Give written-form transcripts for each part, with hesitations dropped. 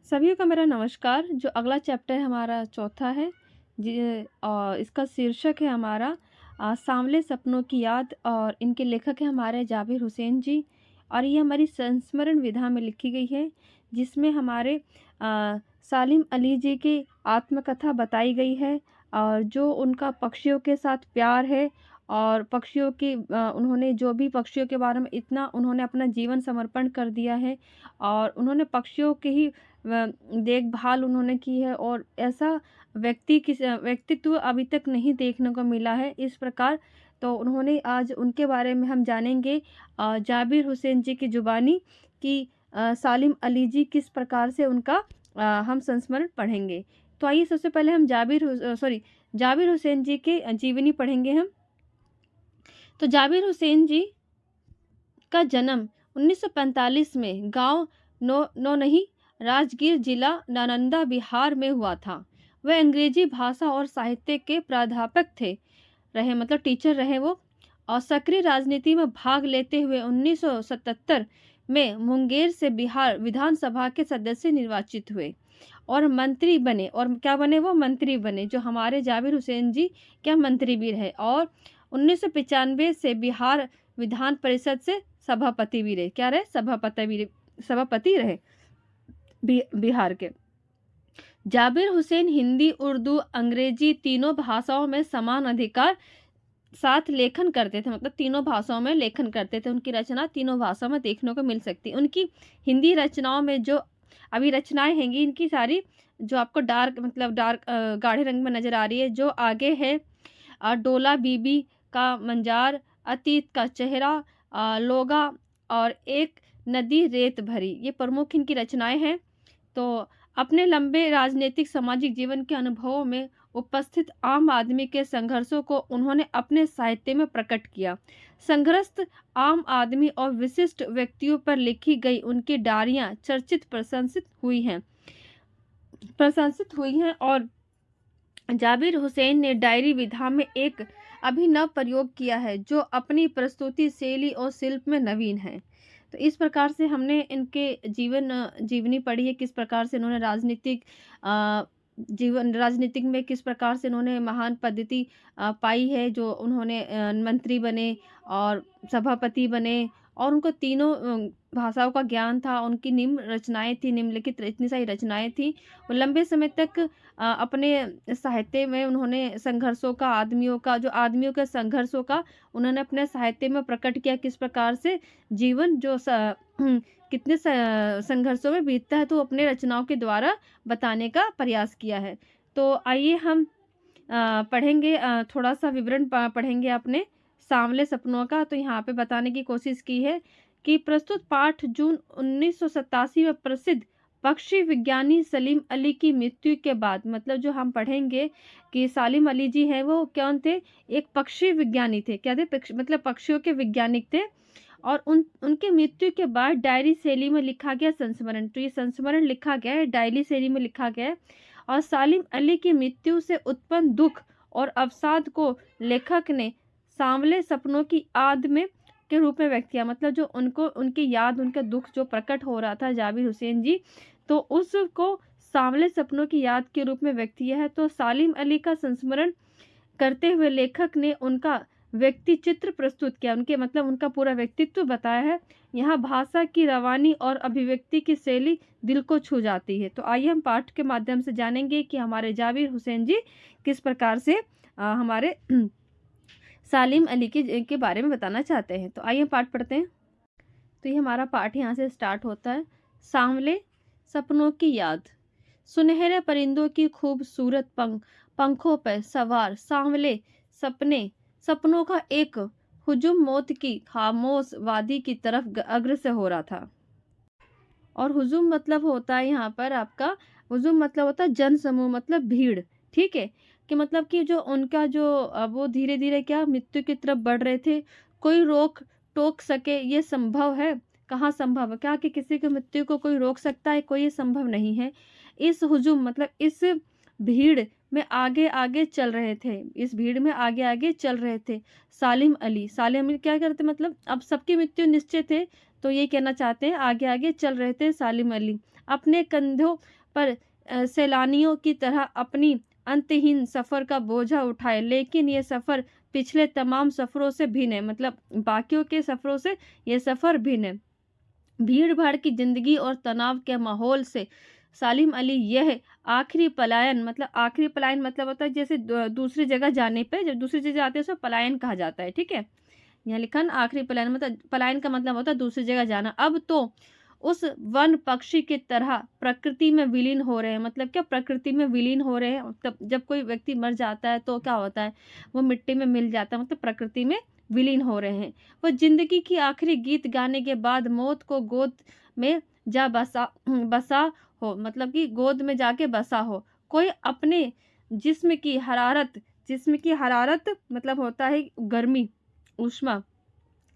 सभी को मेरा नमस्कार। जो अगला चैप्टर हमारा चौथा है इसका शीर्षक है हमारा सांवले सपनों की याद और इनके लेखक हैं हमारे जाबिर हुसैन जी। और ये हमारी संस्मरण विधा में लिखी गई है, जिसमें हमारे सालिम अली जी की आत्मकथा बताई गई है और जो उनका पक्षियों के साथ प्यार है और पक्षियों की उन्होंने जो भी पक्षियों के बारे में इतना उन्होंने अपना जीवन समर्पण कर दिया है और उन्होंने पक्षियों की ही देखभाल उन्होंने की है और ऐसा व्यक्तित्व अभी तक नहीं देखने को मिला है इस प्रकार। तो उन्होंने आज उनके बारे में हम जानेंगे जाबिर हुसैन जी की ज़ुबानी कि सालिम अली जी किस प्रकार से उनका हम संस्मरण पढ़ेंगे। तो आइए सबसे पहले हम जाबिर हुसैन जी की जीवनी पढ़ेंगे हम। तो जाबिर हुसैन जी का जन्म 1945 में गांव नौनही राजगीर जिला नालंदा बिहार में हुआ था। वह अंग्रेजी भाषा और साहित्य के प्राध्यापक मतलब टीचर रहे वो, और सक्रिय राजनीति में भाग लेते हुए 1977 में मुंगेर से बिहार विधानसभा के सदस्य निर्वाचित हुए और मंत्री बने। और क्या बने वो? मंत्री बने। जो हमारे जाबिर हुसैन जी क्या मंत्री भी रहे और 1995 से बिहार विधान परिषद से सभापति भी रहे। क्या रहे? सभापति रहे बिहार के। जाबिर हुसैन हिंदी, उर्दू, अंग्रेजी तीनों भाषाओं में समान अधिकार साथ लेखन करते थे। मतलब तीनों भाषाओं में लेखन करते थे। उनकी रचना तीनों भाषाओं में देखने को मिल सकती है। उनकी हिंदी रचनाओं में जो अभी रचनाएं हैंगी, इनकी सारी जो आपको डार्क गाढ़े रंग में नजर आ रही है, जो आगे है डोला बीबी का मंजार, अतीत का चेहरा, लोगा और एक नदी रेत भरी, ये प्रमुख इनकी रचनाएं हैं। तो अपने लंबे राजनीतिक सामाजिक जीवन के अनुभवों में उपस्थित आम आदमी के संघर्षों को उन्होंने अपने साहित्य में प्रकट किया। संघर्षरत आम आदमी और विशिष्ट व्यक्तियों पर लिखी गई उनकी डायरियां चर्चित प्रशंसित हुई हैं और जाबिर हुसैन ने डायरी विधा में एक अभिनव प्रयोग किया है जो अपनी प्रस्तुति शैली और शिल्प में नवीन है। तो इस प्रकार से हमने इनके जीवनी पढ़ी है, किस प्रकार से इन्होंने राजनीतिक में किस प्रकार से इन्होंने महान पद्धति पाई है, जो उन्होंने मंत्री बने और सभापति बने और उनको तीनों भाषाओं का ज्ञान था। उनकी निम्नलिखित इतनी सारी रचनाएं थी। वो लंबे समय तक अपने साहित्य में उन्होंने आदमियों के संघर्षों का उन्होंने अपने साहित्य में प्रकट किया। किस प्रकार से जीवन कितने संघर्षों में बीतता है, तो अपने रचनाओं के द्वारा बताने का प्रयास किया है। तो आइए हम पढ़ेंगे, थोड़ा सा विवरण पढ़ेंगे अपने सांवले सपनों का। तो यहाँ पे बताने की कोशिश की है कि प्रस्तुत पाठ जून 1987 में प्रसिद्ध पक्षी विज्ञानी सलीम अली की मृत्यु के बाद, मतलब जो हम पढ़ेंगे कि सालिम अली जी हैं वो कौन थे? एक पक्षी विज्ञानी थे। क्या थे? मतलब पक्षियों के वैज्ञानिक थे। और उनके मृत्यु के बाद डायरी शैली में लिखा गया संस्मरण, तो ये संस्मरण लिखा गया है, डायरी शैली में लिखा गया है। और सालिम अली की मृत्यु से उत्पन्न दुख और अवसाद को लेखक ने सांवले सपनों की याद में के रूप में व्यक्त किया। मतलब जो उनकी याद, उनका दुख जो प्रकट हो रहा था जाबिर हुसैन जी, तो उसको सांवले सपनों की याद के रूप में व्यक्त किया है। तो सालिम अली का संस्मरण करते हुए लेखक ने उनका व्यक्ति चित्र प्रस्तुत किया, उनका पूरा व्यक्तित्व बताया है। यहाँ भाषा की रवानी और अभिव्यक्ति की शैली दिल को छू जाती है। तो आइए हम पाठ के माध्यम से जानेंगे कि हमारे जाबिर हुसैन जी किस प्रकार से हमारे सालिम अली के बारे में बताना चाहते हैं। तो आइए हम पाठ पढ़ते हैं। तो ये हमारा पाठ यहाँ से स्टार्ट होता है। सांवले सपनों की याद। सुनहरे परिंदों की खूबसूरत पंखों पर सवार सांवले सपनों का एक हुजूम मौत की खामोश वादी की तरफ अग्रसर हो रहा था। और हुजूम मतलब होता है यहाँ पर आपका, हुजूम मतलब होता है जन समूह, मतलब भीड़। ठीक है, कि मतलब कि जो उनका वो धीरे धीरे क्या मृत्यु की तरफ बढ़ रहे थे। कोई रोक टोक सके ये संभव है? कहाँ संभव है? क्या कि किसी की मृत्यु को कोई रोक सकता है? कोई ये संभव नहीं है। इस हुजूम मतलब इस भीड़ में आगे आगे चल रहे थे सालिम अली क्या करते? मतलब अब सबकी मृत्यु निश्चित है, तो ये कहना चाहते हैं आगे आगे चल रहे थे सालिम अली अपने कंधों पर सैलानियों की तरह अपनी अंतहीन सफ़र का बोझा उठाए, लेकिन ये सफ़र पिछले तमाम सफ़रों से भिन्न है। मतलब बाकियों के सफ़रों से ये सफ़र भिन्न है। भीड़-भाड़ की ज़िंदगी और तनाव के माहौल से सालिम अली यह आखिरी पलायन मतलब होता है जैसे दूसरी जगह जाने पे, जब दूसरी जगह जाते हैं उसे पलायन कहा जाता है, ठीक है? यहाँ लिखा ना आखिरी पलायन, मतलब पलायन का मतलब होता है दूसरी जगह जाना। अब तो उस वन पक्षी की तरह प्रकृति में विलीन हो रहे हैं। मतलब क्या, प्रकृति में विलीन हो रहे हैं। तब जब कोई व्यक्ति मर जाता है तो क्या होता है, वो मिट्टी में मिल जाता है, मतलब प्रकृति में विलीन हो रहे हैं। वो जिंदगी की आखिरी गीत गाने के बाद मौत को गोद में जा बसा हो, मतलब कि गोद में जाके बसा हो। कोई अपने जिस्म की हरारत मतलब होता है गर्मी, ऊष्मा,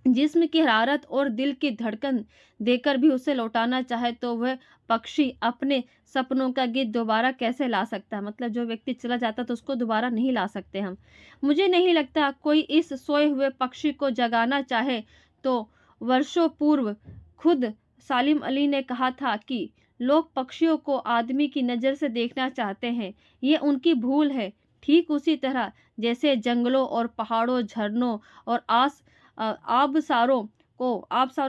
जिस्म की हरारत और दिल की धड़कन देकर भी उसे लौटाना चाहे तो वह पक्षी अपने सपनों का गीत दोबारा कैसे ला सकता है। मतलब जो व्यक्ति चला जाता तो उसको दोबारा नहीं ला सकते हम। मुझे नहीं लगता कोई इस सोए हुए पक्षी को जगाना चाहे। तो वर्षों पूर्व खुद सालिम अली ने कहा था कि लोग पक्षियों को आदमी की नज़र से देखना चाहते हैं, ये उनकी भूल है। ठीक उसी तरह जैसे जंगलों और पहाड़ों, झरनों और आबसारों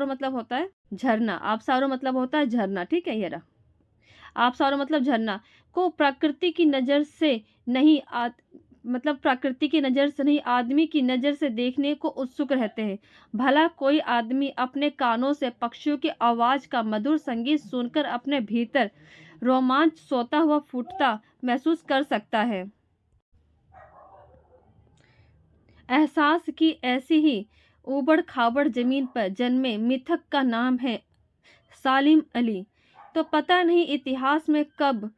मतलब होता है झरना, आबसारों मतलब होता है झरना, ठीक है? ये रहा। आबसारों मतलब झरना को प्रकृति की नज़र से नहीं मतलब प्रकृति की नज़र से नहीं, आदमी की नज़र से देखने को उत्सुक रहते हैं। भला कोई आदमी अपने कानों से पक्षियों की आवाज़ का मधुर संगीत सुनकर अपने भीतर रोमांच सोता हुआ फूटता महसूस कर सकता है। एहसास की ऐसी ही ऊबड़-खाबड़ ज़मीन पर जन्मे मिथक का नाम है सालिम अली। तो पता नहीं इतिहास में कब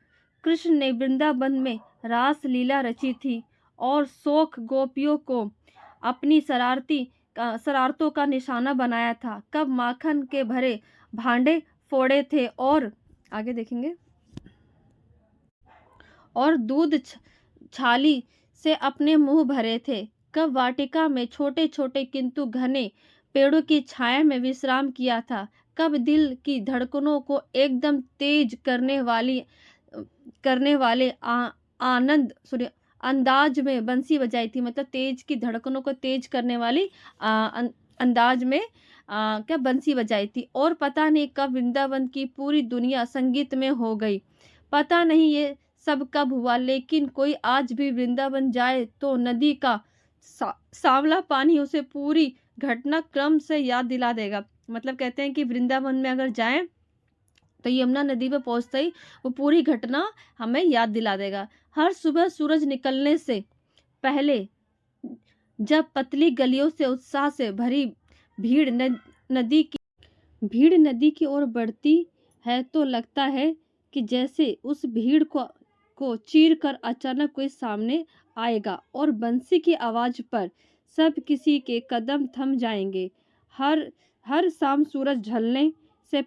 कृष्ण ने वृंदावन में रास लीला रची थी और शौक गोपियों को अपनी शरारतों का निशाना बनाया था। कब माखन के भरे भांडे फोड़े थे और आगे देखेंगे, और दूध छाली से अपने मुंह भरे थे। कब वाटिका में छोटे छोटे किंतु घने पेड़ों की छाया में विश्राम किया था। कब दिल की धड़कनों को एकदम तेज करने वाले अंदाज में बंसी बजाई थी। मतलब तेज की धड़कनों को तेज करने वाली अंदाज में क्या बंसी बजाई थी। और पता नहीं कब वृंदावन की पूरी दुनिया संगीत में हो गई। पता नहीं ये सब कब हुआ, लेकिन कोई आज भी वृंदावन जाए तो नदी का सांवला पानी उसे पूरी घटना क्रम से याद दिला देगा। मतलब कहते हैं कि वृंदावन में अगर जाएं तो यमुना नदी पे पहुंचते ही वो पूरी घटना हमें याद दिला देगा। हर सुबह सूरज निकलने से पहले जब पतली गलियों से उत्साह से भरी भीड़ नदी की ओर बढ़ती है तो लगता है कि जैसे उस भीड़ को चीर कर अचानक कोई सामने आएगा और बंसी की आवाज़ पर सब किसी के कदम थम जाएंगे। हर शाम सूरज ढलने से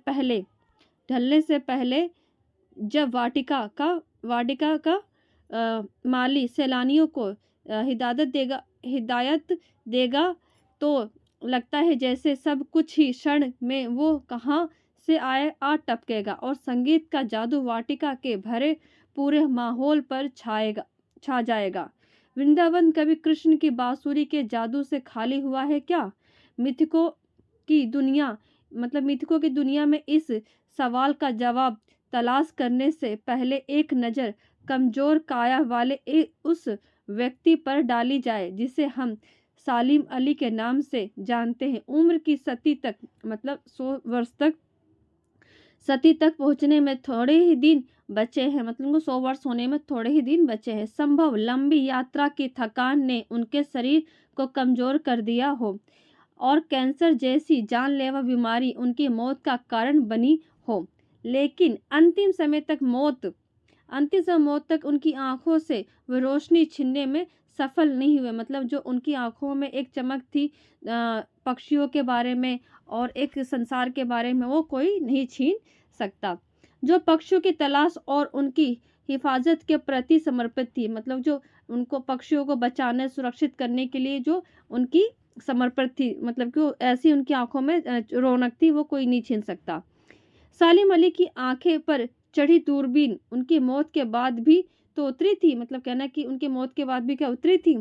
पहले जब वाटिका का माली सैलानियों को हिदायत देगा तो लगता है जैसे सब कुछ ही क्षण में वो कहाँ से आ टपकेगा और संगीत का जादू वाटिका के भरे पूरे माहौल पर छा जाएगा। वृंदावन कभी कृष्ण की बांसुरी के जादू से खाली हुआ है क्या? मिथकों की दुनिया में इस सवाल का जवाब तलाश करने से पहले एक नज़र कमजोर काया वाले उस व्यक्ति पर डाली जाए जिसे हम सालिम अली के नाम से जानते हैं। उम्र की सती तक मतलब 100 वर्ष तक सती तक पहुंचने में थोड़े ही दिन बचे हैं। मतलब उनको 100 वर्ष होने में थोड़े ही दिन बचे हैं। संभव लंबी यात्रा की थकान ने उनके शरीर को कमजोर कर दिया हो और कैंसर जैसी जानलेवा बीमारी उनकी मौत का कारण बनी हो, लेकिन अंतिम समय मौत तक उनकी आंखों से वो रोशनी छीनने में सफल नहीं हुए। मतलब जो उनकी आंखों में एक चमक थी पक्षियों के बारे में और एक संसार के बारे में, वो कोई नहीं छीन सकता। जो पक्षियों की तलाश और उनकी हिफाजत के प्रति समर्पित थी, मतलब जो उनको पक्षियों को बचाने सुरक्षित करने के लिए जो उनकी समर्पित थी, मतलब कि ऐसी उनकी आंखों में रौनक थी, वो कोई नहीं छीन सकता। सालिम अली की आंखें पर चढ़ी दूरबीन उनकी मौत के बाद भी तो उतरी थी, मतलब कहना कि उनकी मौत के बाद भी क्या उतरी थी।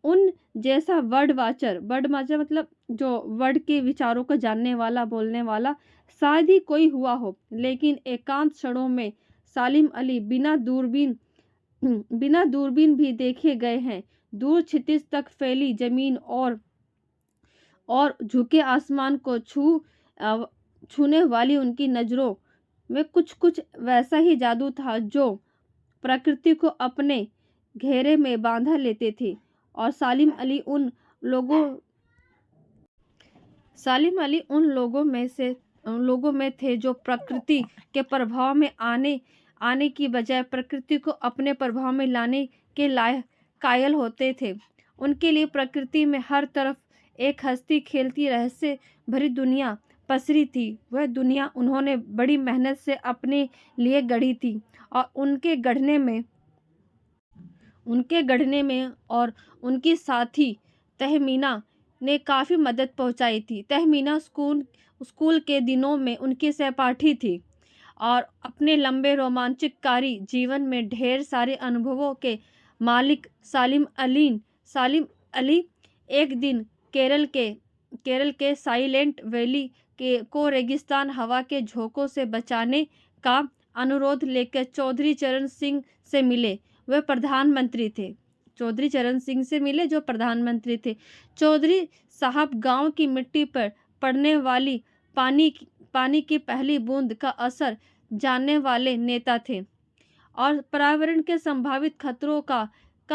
उन जैसा वर्ड वाचर मतलब जो वर्ड के विचारों को जानने वाला, बोलने वाला शायद ही कोई हुआ हो। लेकिन एकांत क्षणों में सालिम अली बिना दूरबीन भी देखे गए हैं। दूर क्षितिज तक फैली जमीन और झुके आसमान को छूने वाली उनकी नज़रों में कुछ कुछ वैसा ही जादू था जो प्रकृति को अपने घेरे में बांधा लेते थे। और लोगों सालिम अली उन लोगों में थे जो प्रकृति के प्रभाव में आने की बजाय प्रकृति को अपने प्रभाव में लाने के लायक कायल होते थे। उनके लिए प्रकृति में हर तरफ एक हंसती खेलती रहस्य भरी दुनिया पसरी थी। वह दुनिया उन्होंने बड़ी मेहनत से अपने लिए गढ़ी थी और उनके गढ़ने में और उनकी साथी तहमीना ने काफ़ी मदद पहुंचाई थी। तहमीना स्कूल के दिनों में उनकी सहपाठी थी और अपने लंबे रोमांचकारी जीवन में ढेर सारे अनुभवों के मालिक सालिम अली एक दिन केरल के साइलेंट वैली को रेगिस्तान हवा के झोंकों से बचाने का अनुरोध लेकर चौधरी चरण सिंह से मिले। वह प्रधानमंत्री थे। चौधरी चरण सिंह से मिले जो प्रधानमंत्री थे। चौधरी साहब गांव की मिट्टी पर पड़ने वाली पानी की पहली बूंद का असर जानने वाले नेता थे और पर्यावरण के संभावित खतरों का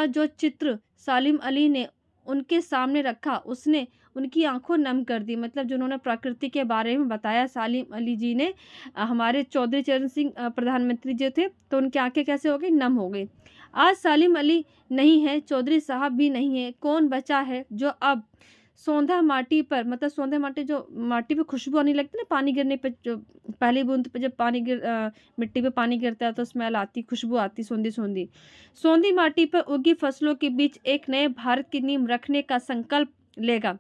जो चित्र सालिम अली ने उनके सामने रखा उसने उनकी आंखों नम कर दी। मतलब जो उन्होंने प्रकृति के बारे में बताया सालिम अली जी ने, हमारे चौधरी चरण सिंह प्रधानमंत्री जो थे, तो उनकी आंखें कैसे हो गई, नम हो गई। आज सालिम अली नहीं है, चौधरी साहब भी नहीं है, कौन बचा है जो अब सौंधा माटी पर, मतलब सौंधा माटी जो माटी पे खुशबू आने लगती है ना, पानी गिरने पे, जो पहली बूंद पे जब मिट्टी पे पानी गिरता है तो स्मेल आती, खुशबू आती, सौंधी माटी पर उगी फसलों के बीच एक नए भारत की नींव रखने का संकल्प लेगा।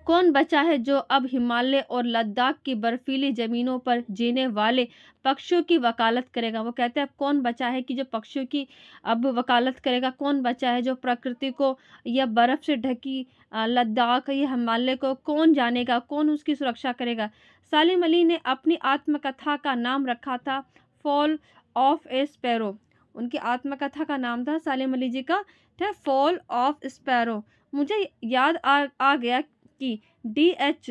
कौन बचा है जो अब हिमालय और लद्दाख की बर्फीली जमीनों पर जीने वाले पक्षियों की वकालत करेगा। वो कहते हैं अब कौन बचा है कि जो पक्षियों की अब वकालत करेगा, कौन बचा है जो प्रकृति को या बर्फ से ढकी लद्दाख या हिमालय को कौन जानेगा, कौन उसकी सुरक्षा करेगा। सालिम अली ने अपनी आत्मकथा का नाम रखा था फॉल ऑफ ए स्पैरो। उनकी आत्मकथा का नाम था सालिम अली जी का फॉल ऑफ स्पैरो। मुझे याद आ गया कि डी.एच.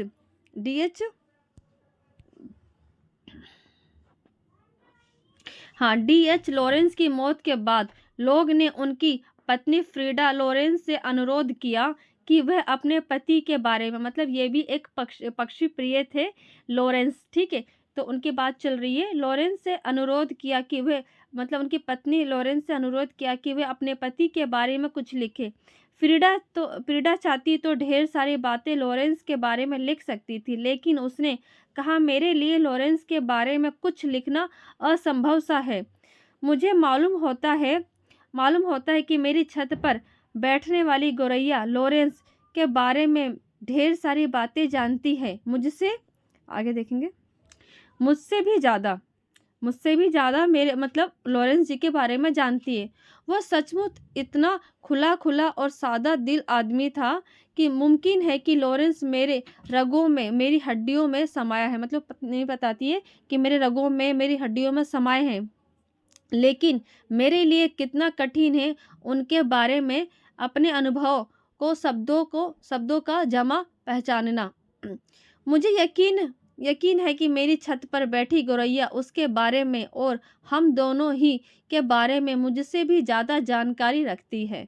लॉरेंस की मौत के बाद लोग ने उनकी पत्नी फ्रीडा लॉरेंस से अनुरोध किया कि वह अपने पति के बारे में, मतलब ये भी एक पक्षी प्रिय थे लॉरेंस, ठीक है, तो उनकी बात चल रही है। लॉरेंस से अनुरोध किया कि वह, मतलब उनकी पत्नी लॉरेंस से अनुरोध किया कि वह अपने पति के बारे में कुछ लिखे। फ्रीडा चाहती तो ढेर सारी बातें लॉरेंस के बारे में लिख सकती थी, लेकिन उसने कहा मेरे लिए लॉरेंस के बारे में कुछ लिखना असंभव सा है। मुझे मालूम होता है कि मेरी छत पर बैठने वाली गोरैया लॉरेंस के बारे में ढेर सारी बातें जानती है, मुझसे, आगे देखेंगे, मुझसे भी ज़्यादा मेरे, मतलब लॉरेंस जी के बारे में जानती है। वह सचमुच इतना खुला और सादा दिल आदमी था कि मुमकिन है कि लॉरेंस मेरे रगों में, मेरी हड्डियों में समाया है। मतलब पत्नी बताती है कि मेरे रगों में, मेरी हड्डियों में समाये हैं। लेकिन मेरे लिए कितना कठिन है उनके बारे में अपने अनुभव को शब्दों का जमा पहचानना। मुझे यकीन है कि मेरी छत पर बैठी गोरैया उसके बारे में और हम दोनों ही के बारे में मुझसे भी ज़्यादा जानकारी रखती है।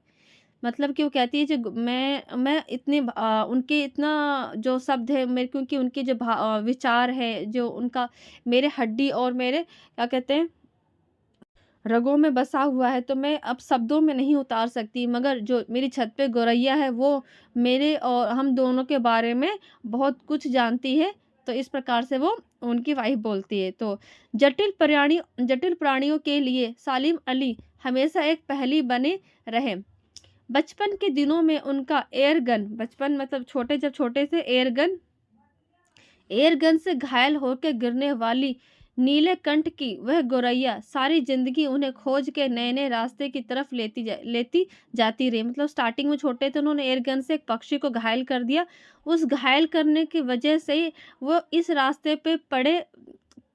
मतलब कि वो कहती है जो मैं इतने उनके इतना जो शब्द है मेरे, क्योंकि उनके जो विचार है, जो उनका मेरे हड्डी और मेरे क्या कहते हैं रगों में बसा हुआ है, तो मैं अब शब्दों में नहीं उतार सकती, मगर जो मेरी छत पे गोरैया है वो मेरे और हम दोनों के बारे में बहुत कुछ जानती है। तो इस प्रकार से वो उनकी वाइफ बोलती है। तो जटिल प्राणियों के लिए सालिम अली हमेशा एक पहेली बने रहे। बचपन के दिनों में उनका एयर गन, बचपन मतलब जब छोटे से एयरगन से घायल होकर गिरने वाली नीलकंठ की वह गोरैया सारी जिंदगी उन्हें खोज के नए नए रास्ते की तरफ लेती जाती रही। मतलब स्टार्टिंग में छोटे थे, उन्होंने एयरगन से एक पक्षी को घायल कर दिया। उस घायल करने की वजह से ही वो इस रास्ते पे पड़े,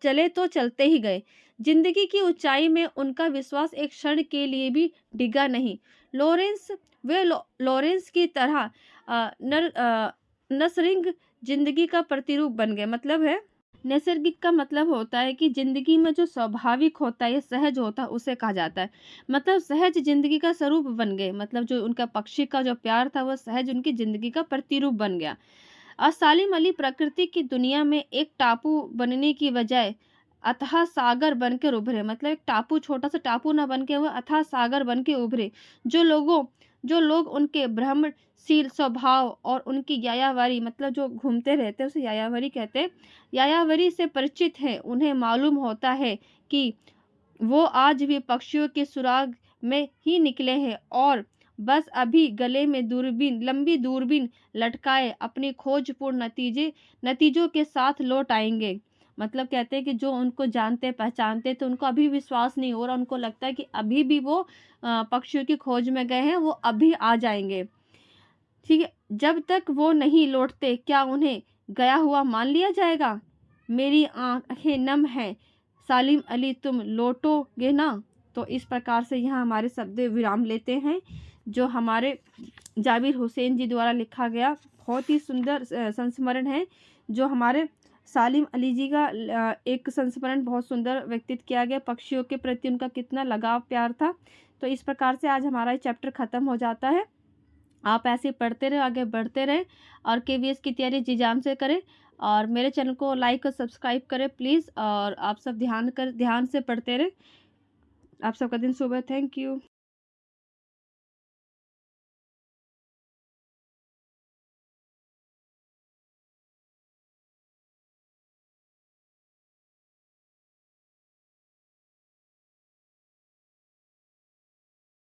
चले तो चलते ही गए। जिंदगी की ऊंचाई में उनका विश्वास एक क्षण के लिए भी डिगा नहीं। लॉरेंस लॉरेंस की तरह नर्सरिंग जिंदगी का प्रतिरूप बन गए। मतलब है, नैसर्गिक का मतलब होता है कि जिंदगी में जो स्वाभाविक होता है या सहज होता है उसे कहा जाता है। मतलब सहज जिंदगी का स्वरूप बन गए। मतलब जो उनका पक्षी का जो प्यार था वह सहज उनकी जिंदगी का प्रतिरूप बन गया। और सालिम अली प्रकृति की दुनिया में एक टापू बनने की बजाय अथाह सागर बनकर उभरे। मतलब एक टापू, छोटा सा टापू ना बन के वह अथाह सागर बन के उभरे। जो लोग उनके भ्रमणशील स्वभाव और उनकी यायावरी, मतलब जो घूमते रहते हैं उसे यायावरी कहते हैं, यायावरी से परिचित हैं, उन्हें मालूम होता है कि वो आज भी पक्षियों के सुराग में ही निकले हैं और बस अभी गले में लंबी दूरबीन लटकाए अपनी खोजपूर्ण नतीजों के साथ लौट आएंगे। मतलब कहते हैं कि जो उनको जानते पहचानते तो उनको अभी विश्वास नहीं हो रहा, उनको लगता है कि अभी भी वो पक्षियों की खोज में गए हैं, वो अभी आ जाएंगे। ठीक है, जब तक वो नहीं लौटते क्या उन्हें गया हुआ मान लिया जाएगा? मेरी आंखें नम हैं, सालिम अली तुम लौटोगे ना? तो इस प्रकार से यहाँ हमारे शब्द विराम लेते हैं, जो हमारे जाबिर हुसैन जी द्वारा लिखा गया बहुत ही सुंदर संस्मरण है, जो हमारे सालिम अली जी का एक संस्मरण बहुत सुंदर व्यक्तित्व किया गया। पक्षियों के प्रति उनका कितना लगाव प्यार था। तो इस प्रकार से आज हमारा चैप्टर ख़त्म हो जाता है। आप ऐसे पढ़ते रहे, आगे बढ़ते रहे और केवीएस की तैयारी जी जान से करें और मेरे चैनल को लाइक और सब्सक्राइब करें प्लीज़। और आप सब ध्यान से पढ़ते रहे। आप सबका दिन शुभ है। Thank you.